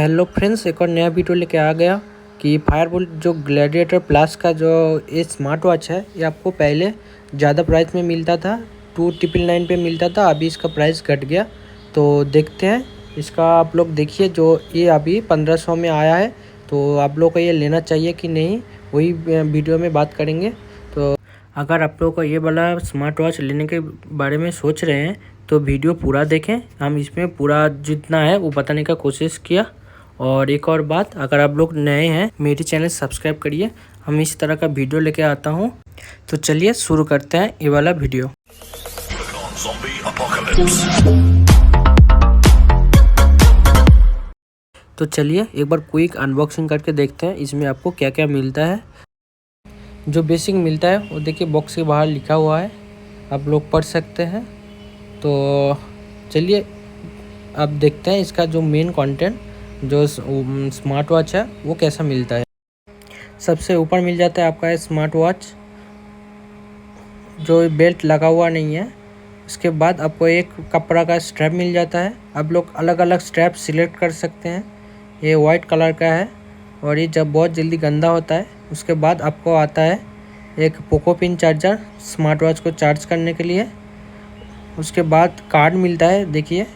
Hello friends, एक और नया वीडियो लेके आ गया कि फायरबोल्ट जो ग्लैडिएटर प्लस का जो ये स्मार्ट वॉच है, ये आपको पहले ज़्यादा प्राइस में मिलता था, 2999 पे मिलता था। अभी इसका प्राइस घट गया। तो देखते हैं इसका, आप लोग देखिए। जो ये अभी 1500 में आया है, तो आप लोग को ये लेना चाहिए कि नहीं, वही वीडियो में बात करेंगे। तो अगर आप लोग को ये वाला स्मार्ट वॉच लेने के बारे में सोच रहे हैं तो वीडियो पूरा देखें। हम इसमें पूरा जितना है वो बताने का कोशिश किया। और एक और बात, अगर आप लोग नए हैं मेरे चैनल सब्सक्राइब करिए, हम इस तरह का वीडियो लेके आता हूँ। तो चलिए शुरू करते हैं ये वाला वीडियो। तो चलिए एक बार क्विक अनबॉक्सिंग करके देखते हैं इसमें आपको क्या क्या मिलता है। जो बेसिक मिलता है वो देखिए बॉक्स के बाहर लिखा हुआ है, आप लोग पढ़ सकते हैं। तो चलिए अब देखते हैं इसका जो मेन कंटेंट, जो स्मार्ट वॉच है वो कैसा मिलता है। सबसे ऊपर मिल जाता है आपका स्मार्ट वॉच, जो बेल्ट लगा हुआ नहीं है। उसके बाद आपको एक कपड़ा का स्ट्रैप मिल जाता है। आप लोग अलग अलग स्ट्रैप सिलेक्ट कर सकते हैं। ये वाइट कलर का है और ये जब बहुत जल्दी गंदा होता है। उसके बाद आपको आता है एक Poco pin charger, smart watch को चार्ज करने के लिए। उसके बाद कार्ड मिलता है, देखिए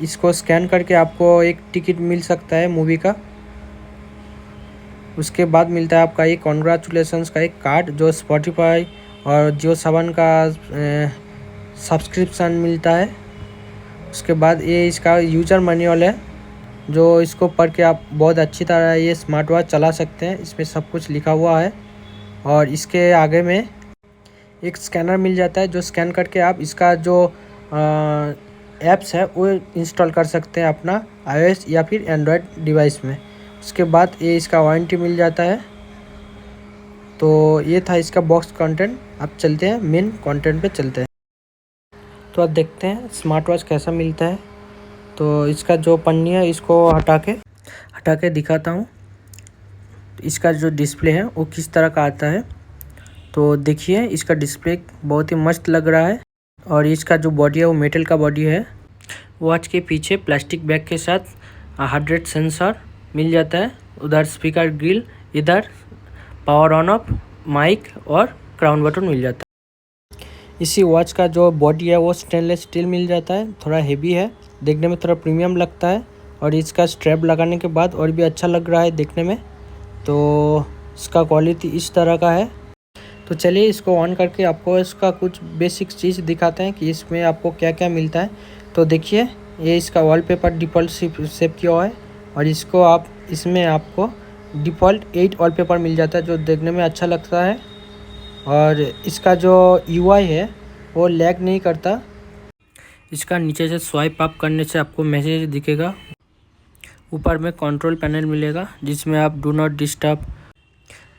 इसको स्कैन करके आपको एक टिकट मिल सकता है मूवी का। उसके बाद मिलता है आपका एक कॉन्ग्रेचुलेशंस का एक कार्ड, जो स्पॉटिफाई और जियो सावन का सब्सक्रिप्शन मिलता है। उसके बाद ये इसका यूज़र मैनुअल है, जो इसको पढ़ के आप बहुत अच्छी तरह ये स्मार्ट वॉच चला सकते हैं। इसमें सब कुछ लिखा हुआ है। और इसके आगे में एक स्कैनर मिल जाता है, जो स्कैन करके आप इसका जो ऐप्स है वो इंस्टॉल कर सकते हैं अपना iOS या फिर एंड्रॉयड डिवाइस में। उसके बाद ये इसका वारंटी मिल जाता है। तो ये था इसका बॉक्स कंटेंट। अब चलते हैं मेन कंटेंट पे चलते हैं। तो अब देखते हैं स्मार्ट वॉच कैसा मिलता है। तो इसका जो पन्नी है इसको हटा के दिखाता हूँ। इसका जो डिस्प्ले है वो किस तरह का आता है। तो देखिए इसका डिस्प्ले बहुत ही मस्त लग रहा है। और इसका जो बॉडी है वो मेटल का बॉडी है। वॉच के पीछे प्लास्टिक बैग के साथ हार्ट रेट सेंसर मिल जाता है। उधर स्पीकर ग्रिल, इधर पावर ऑन ऑफ, माइक और क्राउन बटन मिल जाता है। इसी वॉच का जो बॉडी है वो स्टेनलेस स्टील मिल जाता है, थोड़ा हेवी है, देखने में थोड़ा प्रीमियम लगता है। और इसका स्ट्रैप लगाने के बाद और भी अच्छा लग रहा है देखने में। तो इसका क्वालिटी इस तरह का है। तो चलिए इसको ऑन करके आपको इसका कुछ बेसिक चीज़ दिखाते हैं कि इसमें आपको क्या क्या मिलता है। तो देखिए ये इसका वॉलपेपर डिफ़ॉल्ट सेव किया हुआ है। और इसको इसमें आपको डिफ़ॉल्ट 8 वॉलपेपर मिल जाता है, जो देखने में अच्छा लगता है। और इसका जो UI है वो लैग नहीं करता। इसका नीचे से स्वाइप अप करने से आपको मैसेज दिखेगा। ऊपर में कंट्रोल पैनल मिलेगा, जिसमें आप do not disturb,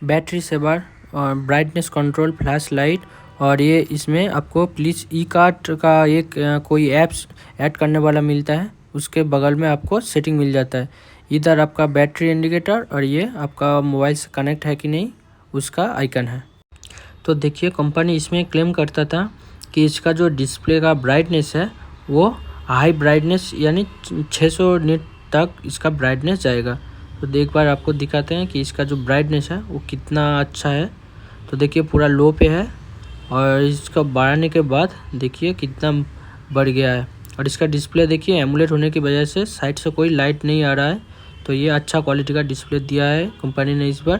battery saver और ब्राइटनेस कंट्रोल, फ्लैश लाइट। और ये इसमें आपको प्लीज़ ई कार्ट का एक कोई ऐप्स ऐड करने वाला मिलता है। उसके बगल में आपको सेटिंग मिल जाता है। इधर आपका बैटरी इंडिकेटर और ये आपका मोबाइल से कनेक्ट है कि नहीं उसका आइकन है। तो देखिए कंपनी इसमें क्लेम करता था कि इसका जो डिस्प्ले का ब्राइटनेस है वो हाई ब्राइटनेस यानी 600 निट तक इसका ब्राइटनेस जाएगा। तो एक बार आपको दिखाते हैं कि इसका जो ब्राइटनेस है वो कितना अच्छा है। तो देखिए पूरा लो पे है और इसका बढ़ाने के बाद देखिए कितना बढ़ गया है। और इसका डिस्प्ले देखिए एमुलेट होने की वजह से साइड से कोई लाइट नहीं आ रहा है। तो ये अच्छा क्वालिटी का डिस्प्ले दिया है कंपनी ने इस बार।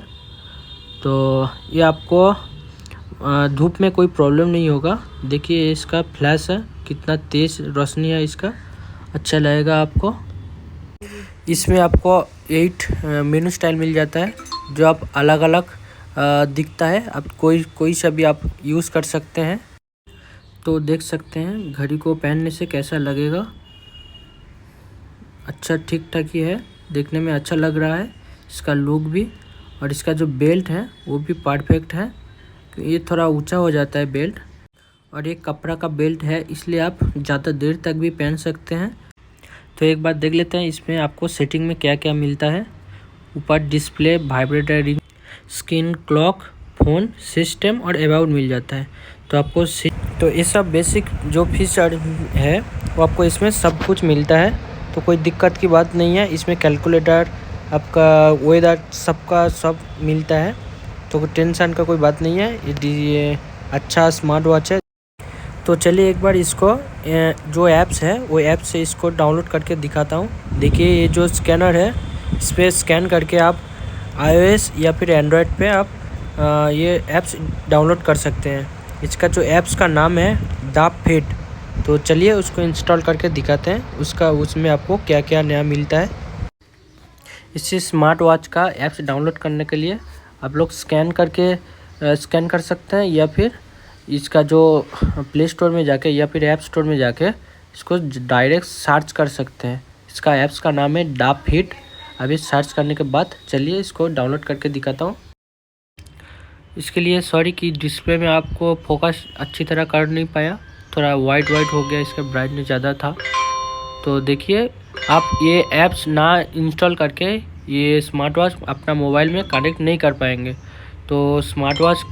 तो ये आपको धूप में कोई प्रॉब्लम नहीं होगा। देखिए इसका फ्लैश है, कितना तेज़ रोशनी है इसका, अच्छा लगेगा आपको। इसमें आपको 8 मेनू स्टाइल मिल जाता है, जो आप अलग अलग दिखता है। आप कोई सा भी आप यूज़ कर सकते हैं। तो देख सकते हैं घड़ी को पहनने से कैसा लगेगा। अच्छा ठीक ठाक ही है, देखने में अच्छा लग रहा है इसका लुक भी। और इसका जो बेल्ट है वो भी परफेक्ट है। ये थोड़ा ऊंचा हो जाता है बेल्ट, और ये कपड़ा का बेल्ट है, इसलिए आप ज़्यादा देर तक भी पहन सकते हैं। तो एक बार देख लेते हैं इसमें आपको सेटिंग में क्या क्या मिलता है। ऊपर display, vibrator ring, screen, clock, phone, system और अबाउट मिल जाता है। तो आपको ये सब बेसिक जो फीचर है वो आपको इसमें सब कुछ मिलता है। तो कोई दिक्कत की बात नहीं है। इसमें कैलकुलेटर, आपका वेदर, सबका सब मिलता है, तो टेंशन का कोई बात नहीं है। ये अच्छा स्मार्ट वॉच है। तो चलिए एक बार इसको जो ऐप्स है वो ऐप से इसको डाउनलोड करके दिखाता हूँ। देखिए ये जो स्कैनर है, इस पर स्कैन करके आप iOS या फिर एंड्रॉयड पे आप ये ऐप्स डाउनलोड कर सकते हैं। इसका जो ऐप्स का नाम है द फिट। तो चलिए उसको इंस्टॉल करके दिखाते हैं उसमें आपको क्या क्या नया मिलता है। इसी स्मार्ट वॉच का ऐप्स डाउनलोड करने के लिए आप लोग स्कैन कर सकते हैं, या फिर इसका जो प्ले स्टोर में जाके या फिर ऐप स्टोर में जाके इसको डायरेक्ट सर्च कर सकते हैं। इसका ऐप्स का नाम है द फिट। अभी सर्च करने के बाद चलिए इसको डाउनलोड करके दिखाता हूँ। इसके लिए सॉरी कि डिस्प्ले में आपको फोकस अच्छी तरह कर नहीं पाया, थोड़ा वाइट हो गया, इसका ब्राइटनेस ज़्यादा था। तो देखिए आप ये ऐप्स ना इंस्टॉल करके ये स्मार्ट वॉच अपना मोबाइल में कनेक्ट नहीं कर पाएंगे। तो स्मार्ट वॉच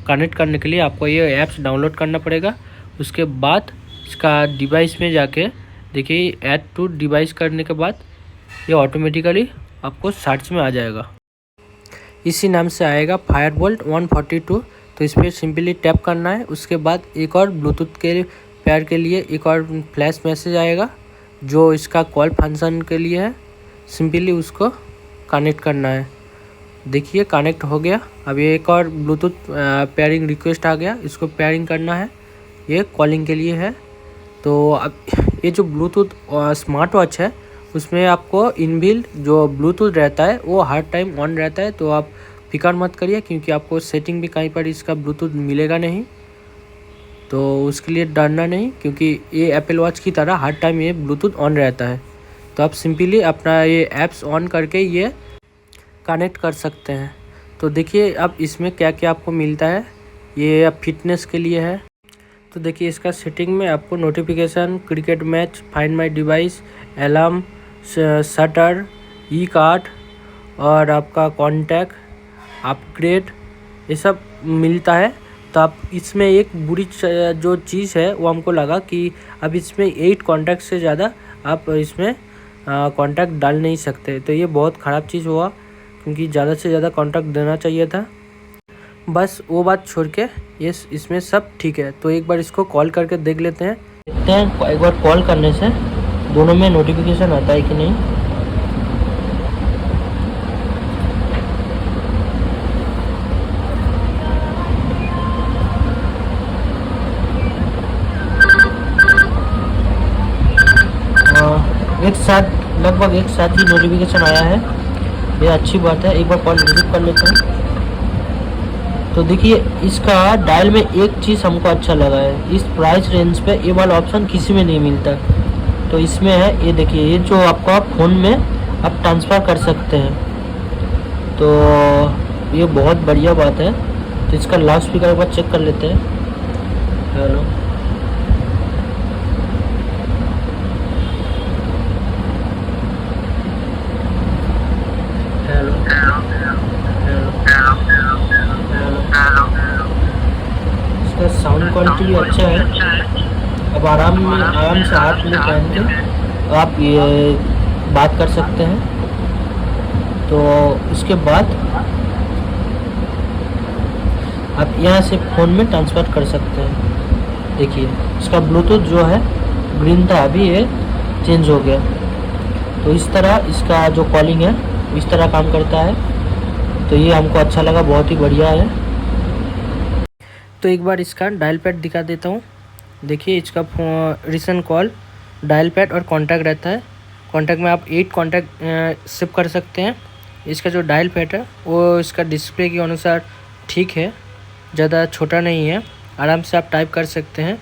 कनेक्ट करने के लिए आपको ये ऐप्स डाउनलोड करना पड़ेगा। उसके बाद इसका डिवाइस में जाके देखिए ऐड टू डिवाइस करने के बाद ये ऑटोमेटिकली आपको सर्च में आ जाएगा। इसी नाम से आएगा फायरबोल्ट 142। तो इस पर सिंपली टैप करना है। उसके बाद एक और ब्लूटूथ के पेयर के लिए एक और फ्लैश मैसेज आएगा जो इसका कॉल फंक्शन के लिए है। सिंपली उसको कनेक्ट करना है। देखिए कनेक्ट हो गया। अब ये एक और ब्लूटूथ पेयरिंग रिक्वेस्ट आ गया, इसको पेयरिंग करना है, ये कॉलिंग के लिए है। तो अब ये जो ब्लूटूथ स्मार्ट वॉच है उसमें आपको इनबिल्ट जो ब्लूटूथ रहता है वो हर टाइम ऑन रहता है। तो आप फिक्र मत करिए, क्योंकि आपको सेटिंग भी कहीं पर इसका ब्लूटूथ मिलेगा नहीं, तो उसके लिए डरना नहीं, क्योंकि ये एप्पल वॉच की तरह हर टाइम ये ब्लूटूथ ऑन रहता है। तो आप सिंपली अपना ये ऐप्स ऑन करके ये कनेक्ट कर सकते हैं। तो देखिए अब इसमें क्या क्या आपको मिलता है। ये अब फिटनेस के लिए है। तो देखिए इसका सेटिंग में आपको notification, cricket match, find my device, alarm, shutter, E card और आपका कॉन्टैक्ट, अपग्रेड, ये सब मिलता है। तो आप इसमें एक बुरी जो चीज़ है वो हमको लगा कि अब इसमें 8 कॉन्टैक्ट से ज़्यादा आप इसमें कॉन्टैक्ट डाल नहीं सकते। तो ये बहुत ख़राब चीज़ हुआ, क्योंकि ज़्यादा से ज़्यादा कॉन्टैक्ट देना चाहिए था। बस वो बात छोड़ के ये इसमें सब ठीक है। तो एक बार इसको कॉल करके देख लेते हैं। देखते हैं एक बार कॉल करने से दोनों में नोटिफिकेशन आता है कि नहीं। एक साथ लगभग एक साथ ही नोटिफिकेशन आया है, ये अच्छी बात है। एक बार कॉल रिसीव कर लेते हैं। तो देखिए इसका डायल में एक चीज़ हमको अच्छा लगा है, इस प्राइस रेंज पे ये वाला ऑप्शन किसी में नहीं मिलता। तो इसमें है ये देखिए, ये जो आपका फ़ोन में आप ट्रांसफ़र कर सकते हैं, तो ये बहुत बढ़िया बात है। तो इसका लाउड स्पीकर एक बार चेक कर लेते हैं। हेलो, इसका साउंड क्वालिटी भी अच्छा है। अब आराम से हाथ में पहन के आप ये बात कर सकते हैं। तो इसके बाद आप यहाँ से फ़ोन में ट्रांसफ़र कर सकते हैं। देखिए इसका ब्लूटूथ जो है ग्रीन था, अभी ये चेंज हो गया। तो इस तरह इसका जो कॉलिंग है इस तरह काम करता है। तो ये हमको अच्छा लगा, बहुत ही बढ़िया है। तो एक बार इसका डायल पैड दिखा देता हूँ। देखिए इसका रिसेंट कॉल, डायल पैड और कॉन्टैक्ट रहता है। कॉन्टैक्ट में आप 8 कॉन्टैक्ट सेव कर सकते हैं। इसका जो डायल पैड है वो इसका डिस्प्ले के अनुसार ठीक है, ज़्यादा छोटा नहीं है, आराम से आप टाइप कर सकते हैं।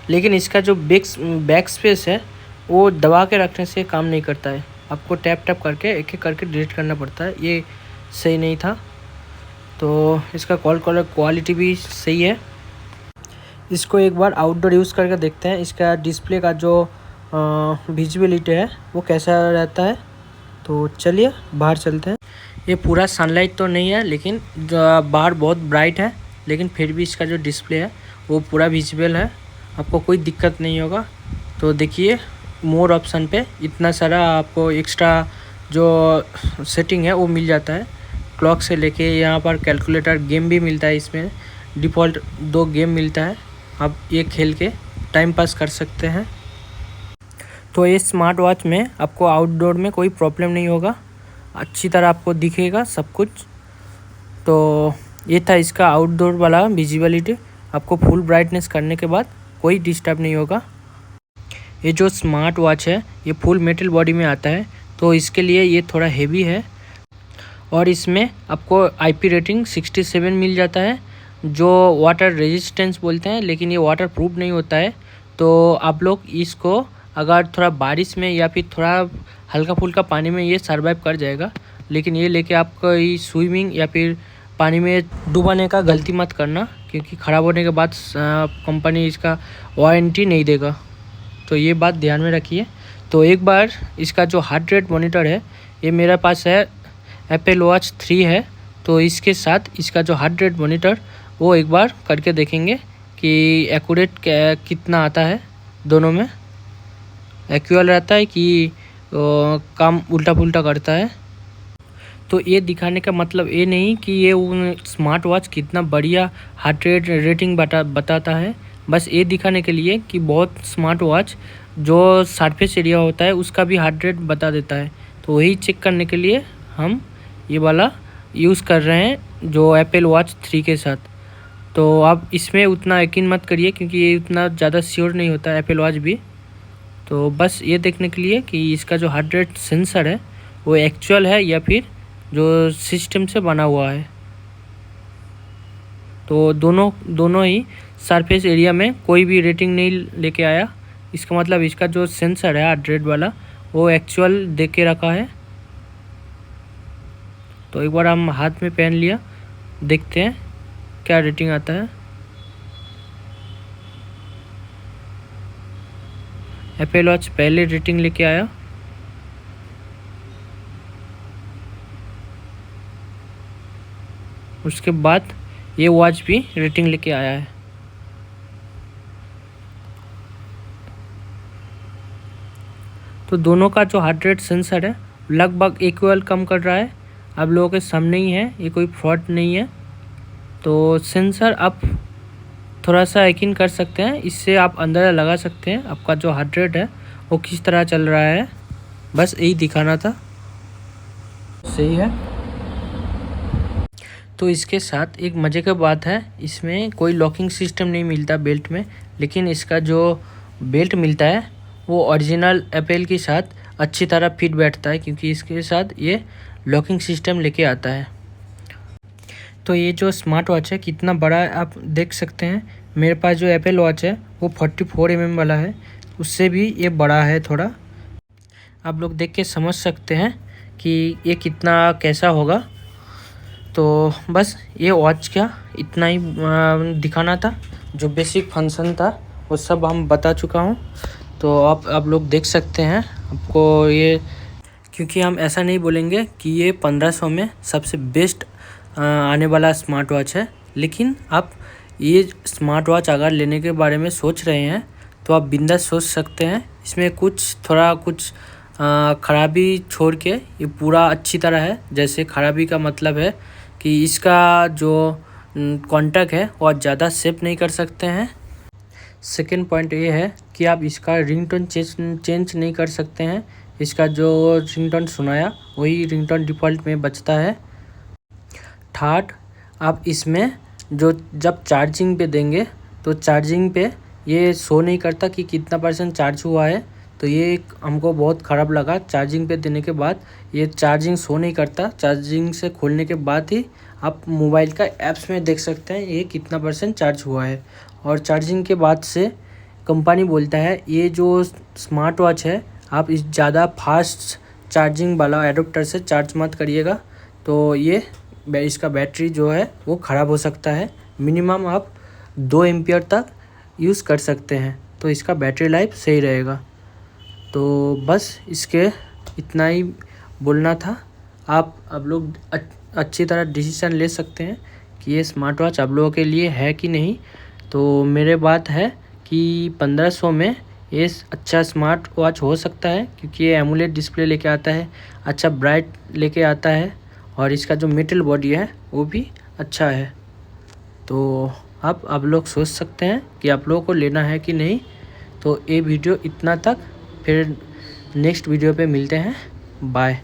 लेकिन इसका जो बैक स्पेस है वो दबा के रखने से काम नहीं करता है, आपको टैप करके एक एक करके डिलीट करना पड़ता है। ये सही नहीं था। तो इसका कॉल क्वालिटी भी सही है। इसको एक बार आउटडोर यूज़ करके देखते हैं, इसका डिस्प्ले का जो विजिबिलिटी है वो कैसा रहता है। तो चलिए बाहर चलते हैं। ये पूरा सनलाइट तो नहीं है, लेकिन बाहर बहुत ब्राइट है, लेकिन फिर भी इसका जो डिस्प्ले है वो पूरा विजिबल है, आपको कोई दिक्कत नहीं होगा। तो देखिए मोर ऑप्शन पे इतना सारा आपको एक्स्ट्रा जो सेटिंग है वो मिल जाता है। क्लॉक से लेके यहाँ पर कैलकुलेटर, गेम भी मिलता है इसमें। डिफ़ॉल्ट 2 गेम मिलता है, आप ये खेल के टाइम पास कर सकते हैं। तो ये स्मार्ट वॉच में आपको आउटडोर में कोई प्रॉब्लम नहीं होगा, अच्छी तरह आपको दिखेगा सब कुछ। तो ये था इसका आउटडोर वाला विजिबिलिटी। आपको फुल ब्राइटनेस करने के बाद कोई डिस्टर्ब नहीं होगा। ये जो स्मार्ट वॉच है ये फुल मेटल बॉडी में आता है, तो इसके लिए ये थोड़ा हेवी है। और इसमें आपको IP रेटिंग 67 मिल जाता है, जो वाटर रेजिस्टेंस बोलते हैं, लेकिन ये वाटर प्रूफ नहीं होता है। तो आप लोग इसको अगर थोड़ा बारिश में या फिर थोड़ा हल्का फुल्का पानी में ये सर्वाइव कर जाएगा, लेकिन ये लेके आप कोई स्विमिंग या फिर पानी में डुबाने का गलती मत करना, क्योंकि ख़राब होने के बाद कंपनी इसका वारंटी नहीं देगा। तो ये बात ध्यान में रखिए। तो एक बार इसका जो हार्ट रेट मॉनिटर है, ये मेरे पास है एप्पल वॉच 3 है, तो इसके साथ इसका जो हार्ट रेट मॉनिटर वो एक बार करके देखेंगे कि एक्यूरेट कितना आता है। दोनों में एक्यूअल रहता है कि काम उल्टा पुल्टा करता है। तो ये दिखाने का मतलब ये नहीं कि ये स्मार्ट वॉच कितना बढ़िया हार्ट रेट रेटिंग बताता है, बस ये दिखाने के लिए कि बहुत स्मार्ट वॉच जो सरफेस एरिया होता है उसका भी हार्ट रेट बता देता है। तो वही चेक करने के लिए हम ये वाला यूज़ कर रहे हैं जो एप्पल वॉच 3 के साथ। तो आप इसमें उतना यकीन मत करिए, क्योंकि ये उतना ज़्यादा श्योर नहीं होता एप्पल वॉच भी। तो बस ये देखने के लिए कि इसका जो हार्ट रेट सेंसर है वो एक्चुअल है या फिर जो सिस्टम से बना हुआ है। तो दोनों ही सरफेस एरिया में कोई भी रेटिंग नहीं लेके आया। इसका मतलब इसका जो सेंसर है हार्ट रेट वाला वो एक्चुअल दे के रखा है। तो एक बार हम हाथ में पहन लिया, देखते हैं क्या रेटिंग आता है। एप्पल वॉच पहले रेटिंग लेके आया, उसके बाद ये वॉच भी रेटिंग लेके आया है। तो दोनों का जो हार्ट रेट सेंसर है लगभग इक्वल कम कर रहा है। आप लोगों के सामने ही है, ये कोई फ्रॉड नहीं है। तो सेंसर आप थोड़ा सा यकीन कर सकते हैं, इससे आप अंदाज़ा लगा सकते हैं आपका जो हार्ट रेट है वो किस तरह चल रहा है। बस यही दिखाना था। सही है। तो इसके साथ एक मज़े की बात है, इसमें कोई लॉकिंग सिस्टम नहीं मिलता बेल्ट में, लेकिन इसका जो बेल्ट मिलता है वो ओरिजिनल एप्पल के साथ अच्छी तरह फिट बैठता है, क्योंकि इसके साथ ये लॉकिंग सिस्टम लेके आता है। तो ये जो स्मार्ट वॉच है कितना बड़ा है आप देख सकते हैं। मेरे पास जो एप्पल वॉच है वो 44 mm वाला है, उससे भी ये बड़ा है थोड़ा। आप लोग देख के समझ सकते हैं कि ये कितना कैसा होगा। तो बस ये वॉच का इतना ही दिखाना था, जो बेसिक फंक्शन था वो सब हम बता चुका हूँ। तो आप लोग देख सकते हैं आपको ये, क्योंकि हम ऐसा नहीं बोलेंगे कि ये 1500 में सबसे बेस्ट आने वाला स्मार्ट वॉच है, लेकिन आप ये स्मार्ट वॉच अगर लेने के बारे में सोच रहे हैं तो आप बिंदास सोच सकते हैं। इसमें थोड़ा कुछ ख़राबी छोड़ के ये पूरा अच्छी तरह है। जैसे ख़राबी का मतलब है कि इसका जो कॉन्टैक्ट है वो ज़्यादा सेव नहीं कर सकते हैं। सेकेंड पॉइंट ये है कि आप इसका रिंगटोन चेंज नहीं कर सकते हैं। इसका जो रिंगटोन सुनाया वही रिंगटोन डिफ़ॉल्ट में बजता है। थर्ड, आप इसमें जब चार्जिंग पे देंगे तो चार्जिंग पे ये शो नहीं करता कि कितना % चार्ज हुआ है। तो ये हमको बहुत ख़राब लगा। चार्जिंग पे देने के बाद ये चार्जिंग शो नहीं करता। चार्जिंग से खोलने के बाद ही आप मोबाइल का ऐप्स में देख सकते हैं ये कितना % चार्ज हुआ है। और चार्जिंग के बाद से कंपनी बोलता है ये जो स्मार्ट वॉच है आप इस ज़्यादा फास्ट चार्जिंग वाला एडोप्टर से चार्ज मत करिएगा, तो ये इसका बैटरी जो है वो ख़राब हो सकता है। मिनिमम आप 2 एम्पियर तक यूज़ कर सकते हैं, तो इसका बैटरी लाइफ सही रहेगा। तो बस इसके इतना ही बोलना था। आप लोग अच्छी तरह डिसीज़न ले सकते हैं कि ये स्मार्ट वॉच आप लोगों के लिए है कि नहीं। तो मेरे बात है कि 1500 में ये अच्छा स्मार्ट वॉच हो सकता है, क्योंकि ये एमुलेट डिस्प्ले लेके आता है, अच्छा ब्राइट लेके आता है, और इसका जो मेटल बॉडी है वो भी अच्छा है। तो अब आप लोग सोच सकते हैं कि आप लोगों को लेना है कि नहीं। तो ये वीडियो इतना तक, फिर नेक्स्ट वीडियो पे मिलते हैं। बाय।